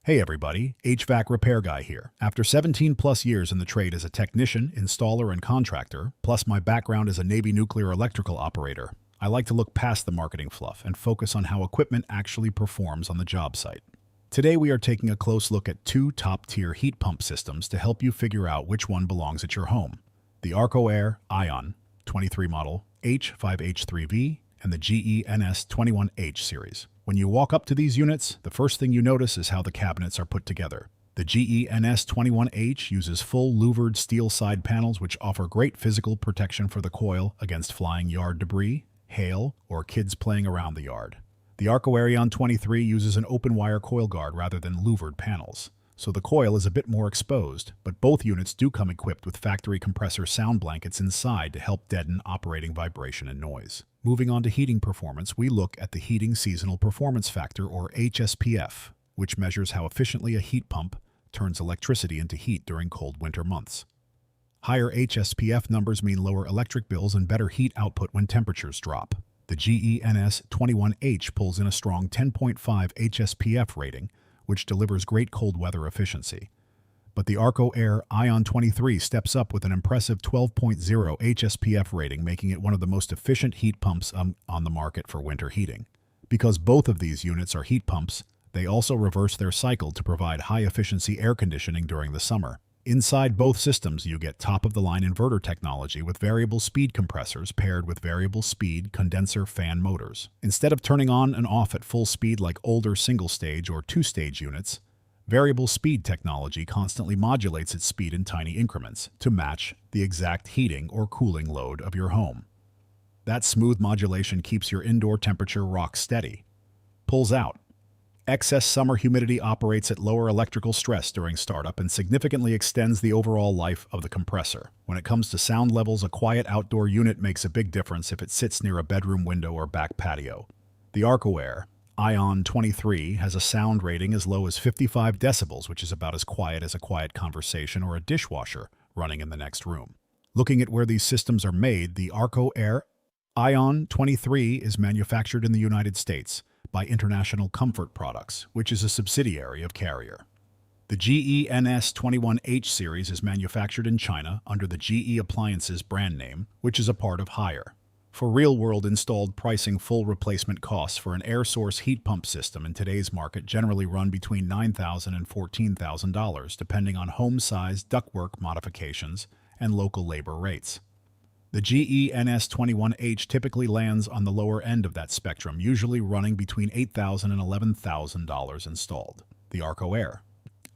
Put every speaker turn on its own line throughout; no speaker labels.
Hey everybody, HVAC Repair Guy here. After 17 plus years in the trade as a technician, installer, and contractor, plus my background as a Navy nuclear electrical operator, I like to look past the marketing fluff and focus on how equipment actually performs on the job site. Today we are taking a close look at two top-tier heat pump systems to help you figure out which one belongs at your home. The Arcoaire Ion 23 model H5H3V and the GE NS21H Series. When you walk up to these units, the first thing you notice is how the cabinets are put together. The GE NS21H uses full louvered steel side panels which offer great physical protection for the coil against flying yard debris, hail, or kids playing around the yard. The Arcoaire Ion 23 uses an open wire coil guard rather than louvered panels, so the coil is a bit more exposed, but both units do come equipped with factory compressor sound blankets inside to help deaden operating vibration and noise. Moving on to heating performance, we look at the Heating Seasonal Performance Factor, or HSPF, which measures how efficiently a heat pump turns electricity into heat during cold winter months. Higher HSPF numbers mean lower electric bills and better heat output when temperatures drop. The GE NS21H pulls in a strong 10.5 HSPF rating, which delivers great cold weather efficiency. But the Arcoaire Ion 23 steps up with an impressive 12.0 HSPF rating, making it one of the most efficient heat pumps on the market for winter heating. Because both of these units are heat pumps, they also reverse their cycle to provide high-efficiency air conditioning during the summer. Inside both systems, you get top-of-the-line inverter technology with variable speed compressors paired with variable speed condenser fan motors. Instead of turning on and off at full speed like older single-stage or two-stage units, variable speed technology constantly modulates its speed in tiny increments to match the exact heating or cooling load of your home. That smooth modulation keeps your indoor temperature rock steady. Pulls out. Excess summer humidity operates at lower electrical stress during startup and significantly extends the overall life of the compressor. When it comes to sound levels, a quiet outdoor unit makes a big difference if it sits near a bedroom window or back patio. The Arcoaire Ion 23 has a sound rating as low as 55 decibels, which is about as quiet as a quiet conversation or a dishwasher running in the next room. Looking at where these systems are made, the Arcoaire Ion 23 is manufactured in the United States by International Comfort Products, which is a subsidiary of Carrier. The GE NS21H Series is manufactured in China under the GE Appliances brand name, which is a part of Haier. For real-world installed pricing, full replacement costs for an air source heat pump system in today's market generally run between $9,000 and $14,000, depending on home size, ductwork modifications, and local labor rates. The GE NS21H typically lands on the lower end of that spectrum, usually running between $8,000 and $11,000 installed. The Arcoaire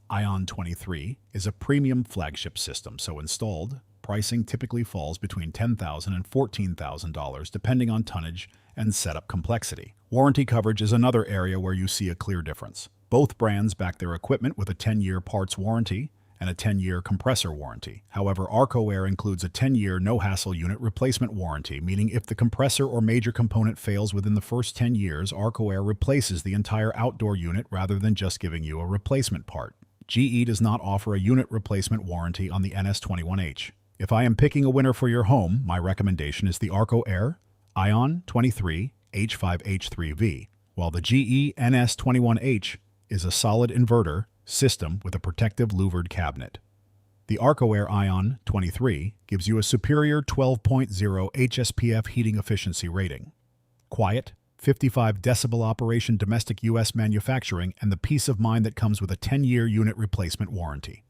Ion 23 is a premium flagship system, so installed pricing typically falls between $10,000 and $14,000 depending on tonnage and setup complexity. Warranty coverage is another area where you see a clear difference. Both brands back their equipment with a 10-year parts warranty and a 10-year compressor warranty. However, Arcoaire includes a 10-year no-hassle unit replacement warranty, meaning if the compressor or major component fails within the first 10 years, Arcoaire replaces the entire outdoor unit rather than just giving you a replacement part. GE does not offer a unit replacement warranty on the NS21H. If I am picking a winner for your home, my recommendation is the Arcoaire Ion 23 H5H3V, while the GE NS21H is a solid inverter system with a protective louvered cabinet. The Arcoaire Ion 23 gives you a superior 12.0 HSPF heating efficiency rating, quiet, 55 decibel operation, domestic US manufacturing, and the peace of mind that comes with a 10-year unit replacement warranty.